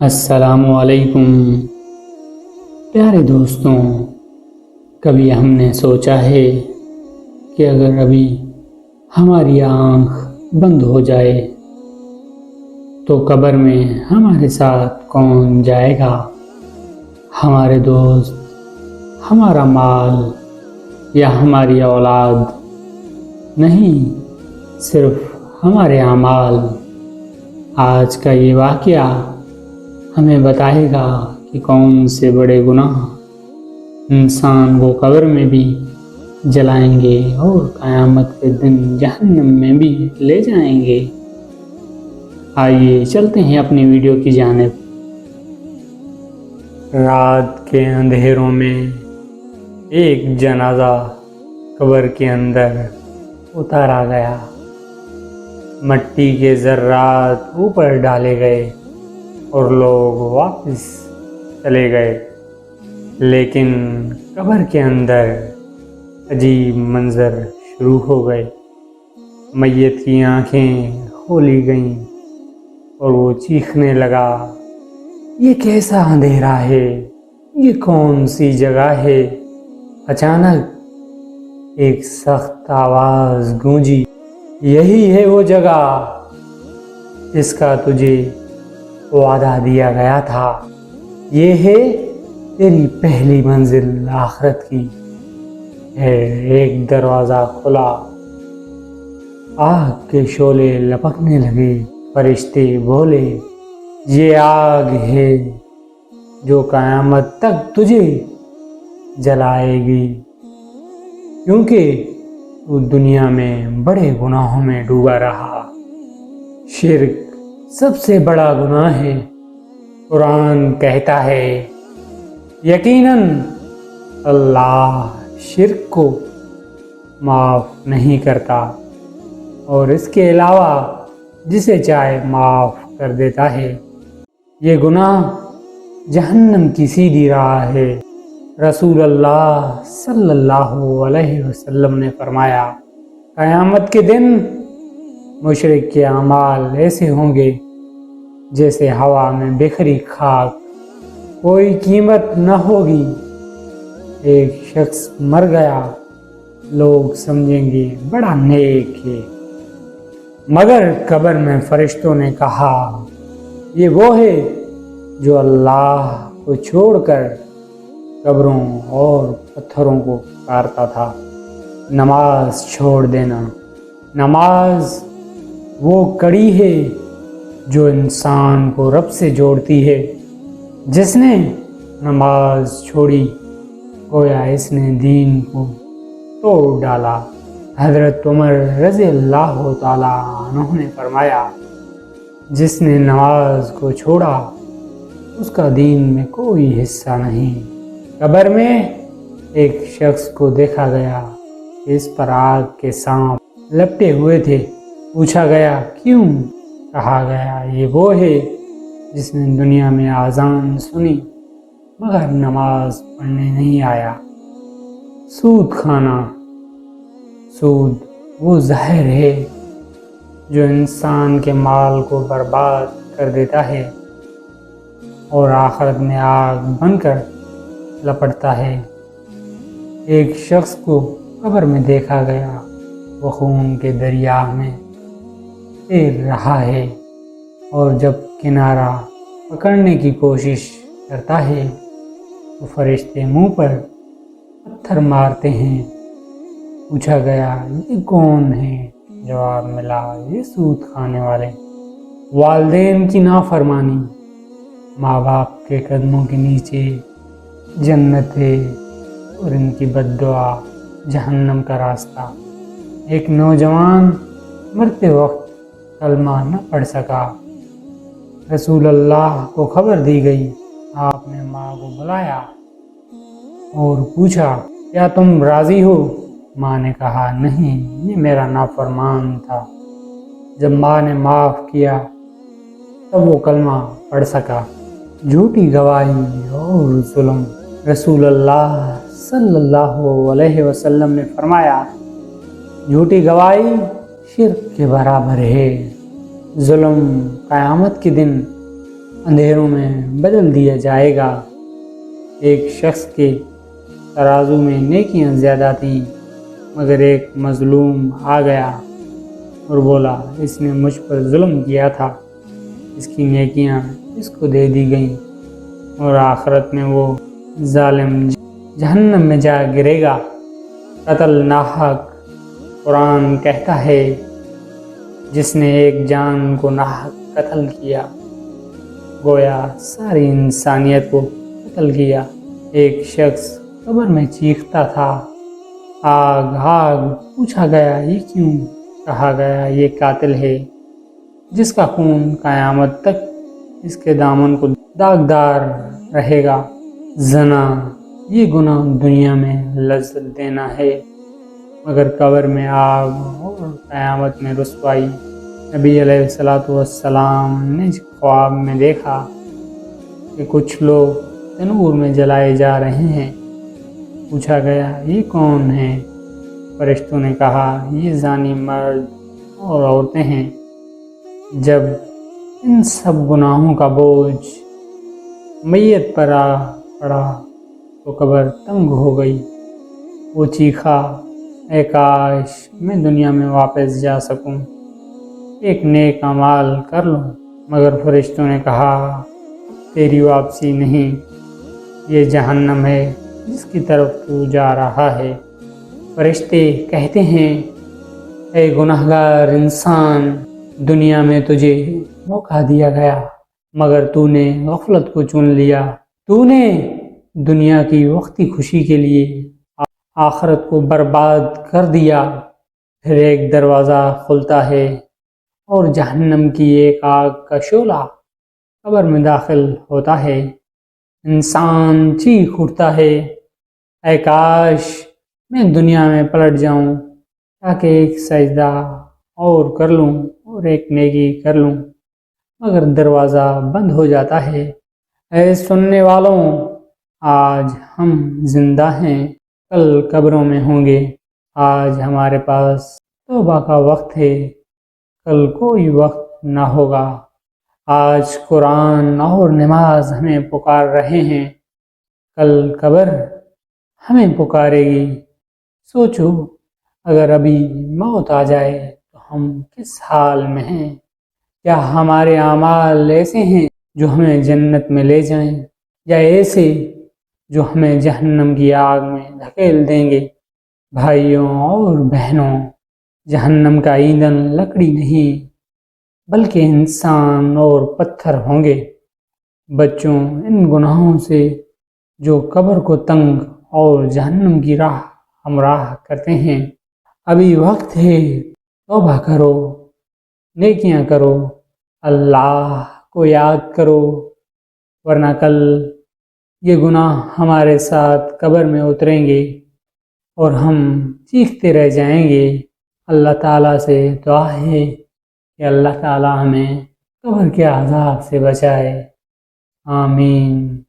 السلام علیکم پیارے دوستوں، کبھی ہم نے سوچا ہے کہ اگر ابھی ہماری آنکھ بند ہو جائے تو قبر میں ہمارے ساتھ کون جائے گا؟ ہمارے دوست، ہمارا مال یا ہماری اولاد؟ نہیں، صرف ہمارے اعمال۔ آج کا یہ واقعہ ہمیں بتائے گا کہ کون سے بڑے گناہ انسان کو قبر میں بھی جلائیں گے اور قیامت کے دن جہنم میں بھی لے جائیں گے۔ آئیے چلتے ہیں اپنی ویڈیو کی جانب۔ رات کے اندھیروں میں ایک جنازہ قبر کے اندر اتارا گیا۔ مٹی کے ذرات اوپر ڈالے گئے اور لوگ واپس چلے گئے، لیکن قبر کے اندر عجیب منظر شروع ہو گئے۔ میت کی آنکھیں کھولی گئیں اور وہ چیخنے لگا، یہ کیسا اندھیرا ہے، یہ کون سی جگہ ہے؟ اچانک ایک سخت آواز گونجی، یہی ہے وہ جگہ جس کا تجھے وعدہ دیا گیا تھا، یہ ہے تیری پہلی منزل آخرت کی ہے۔ ایک دروازہ کھلا، آگ کے شعلے لپکنے لگے۔ فرشتے بولے، یہ آگ ہے جو قیامت تک تجھے جلائے گی، کیونکہ تو دنیا میں بڑے گناہوں میں ڈوبا رہا۔ شرک سب سے بڑا گناہ ہے۔ قرآن کہتا ہے، یقیناً اللہ شرک کو معاف نہیں کرتا اور اس کے علاوہ جسے چاہے معاف کر دیتا ہے۔ یہ گناہ جہنم کی سیدھی راہ ہے۔ رسول اللہ صلی اللہ علیہ وسلم نے فرمایا، قیامت کے دن مشرک کے اعمال ایسے ہوں گے جیسے ہوا میں بکھری خاک، کوئی قیمت نہ ہوگی۔ ایک شخص مر گیا، لوگ سمجھیں گے بڑا نیک ہے، مگر قبر میں فرشتوں نے کہا، یہ وہ ہے جو اللہ کو چھوڑ کر قبروں اور پتھروں کو پکارتا تھا۔ نماز چھوڑ دینا۔ نماز وہ کڑی ہے جو انسان کو رب سے جوڑتی ہے۔ جس نے نماز چھوڑی گویا اس نے دین کو توڑ ڈالا۔ حضرت عمر رضی اللہ تعالیٰ عنہ نے فرمایا، جس نے نماز کو چھوڑا اس کا دین میں کوئی حصہ نہیں۔ قبر میں ایک شخص کو دیکھا گیا، اس پر آگ کے سانپ لپٹے ہوئے تھے۔ پوچھا گیا، کیوں؟ کہا گیا، یہ وہ ہے جس نے دنیا میں اذان سنی مگر نماز پڑھنے نہیں آیا۔ سود کھانا۔ سود وہ زہر ہے جو انسان کے مال کو برباد کر دیتا ہے اور آخرت میں آگ بن کر لپٹتا ہے۔ ایک شخص کو قبر میں دیکھا گیا، وہ خون کے دریا میں تیر رہا ہے اور جب کنارہ پکڑنے کی کوشش کرتا ہے تو فرشتے منہ پر پتھر مارتے ہیں۔ پوچھا گیا، یہ کون ہے؟ جواب ملا، یہ سود کھانے والے۔ والدین کی نافرمانی۔ ماں باپ کے قدموں کے نیچے جنت ہے اور ان کی بد دعا جہنم کا راستہ۔ ایک نوجوان مرتے وقت کلمہ نہ پڑھ سکا۔ رسول اللہ کو خبر دی گئی۔ آپ نے ماں کو بلایا اور پوچھا، کیا تم راضی ہو؟ ماں نے کہا، نہیں، یہ میرا نافرمان تھا۔ جب ماں نے معاف کیا تب وہ کلمہ پڑھ سکا۔ جھوٹی گواہی اور ظلم۔ رسول اللہ صلی اللہ علیہ وسلم نے فرمایا، جھوٹی گواہی شرک کے برابر ہے۔ ظلم قیامت کے دن اندھیروں میں بدل دیا جائے گا۔ ایک شخص کے ترازو میں نیکیاں زیادہ تھیں، مگر ایک مظلوم آ گیا اور بولا اس نے مجھ پر ظلم کیا تھا، اس کی نیکیاں اس کو دے دی گئیں اور آخرت میں وہ ظالم جہنم میں جا گرے گا۔ قتل ناحق، قرآن کہتا ہے جس نے ایک جان کو ناحق قتل کیا، گویا ساری انسانیت کو قتل کیا۔ ایک شخص قبر میں چیختا تھا، آگ آگ، پوچھا گیا یہ کیوں؟ کہا گیا یہ قاتل ہے جس کا خون قیامت تک اس کے دامن کو داغدار رہے گا۔ زنا، یہ گناہ دنیا میں لذت دینا ہے، مگر قبر میں آگ اور قیامت میں رسوائی۔ نبی علیہ السلام نے خواب میں دیکھا کہ کچھ لوگ تنور میں جلائے جا رہے ہیں۔ پوچھا گیا یہ کون ہیں؟ فرشتوں نے کہا یہ زانی مرد اور عورتیں ہیں۔ جب ان سب گناہوں کا بوجھ میت پر آ پڑا تو قبر تنگ ہو گئی۔ وہ چیخا، اے کاش میں دنیا میں واپس جا سکوں، ایک نیک اعمال کر لوں، مگر فرشتوں نے کہا تیری واپسی نہیں، یہ جہنم ہے جس کی طرف تو جا رہا ہے۔ فرشتے کہتے ہیں اے گناہگار انسان، دنیا میں تجھے موقع دیا گیا مگر تو نے غفلت کو چن لیا، تو نے دنیا کی وقتی خوشی کے لیے آخرت کو برباد کر دیا۔ پھر ایک دروازہ کھلتا ہے اور جہنم کی ایک آگ کا شعلہ قبر میں داخل ہوتا ہے۔ انسان چیخ اٹھتا ہے، اے کاش میں دنیا میں پلٹ جاؤں تاکہ ایک سجدہ اور کر لوں اور ایک نیکی کر لوں، مگر دروازہ بند ہو جاتا ہے۔ اے سننے والوں، آج ہم زندہ ہیں، کل قبروں میں ہوں گے۔ آج ہمارے پاس توبہ کا وقت ہے، کل کوئی وقت نہ ہوگا۔ آج قرآن اور نماز ہمیں پکار رہے ہیں، کل قبر ہمیں پکارے گی۔ سوچو اگر ابھی موت آ جائے تو ہم کس حال میں ہیں؟ کیا ہمارے اعمال ایسے ہیں جو ہمیں جنت میں لے جائیں، یا ایسے جو ہمیں جہنم کی آگ میں دھکیل دیں گے؟ بھائیوں اور بہنوں، جہنم کا ایندھن لکڑی نہیں بلکہ انسان اور پتھر ہوں گے۔ بچوں، ان گناہوں سے جو قبر کو تنگ اور جہنم کی راہ ہمراہ کرتے ہیں، ابھی وقت ہے، توبہ کرو، نیکیاں کرو، اللہ کو یاد کرو، ورنہ کل یہ گناہ ہمارے ساتھ قبر میں اتریں گے اور ہم چیختے رہ جائیں گے۔ اللہ تعالیٰ سے دعا ہے کہ اللہ تعالیٰ ہمیں قبر کے عذاب سے بچائے، آمین۔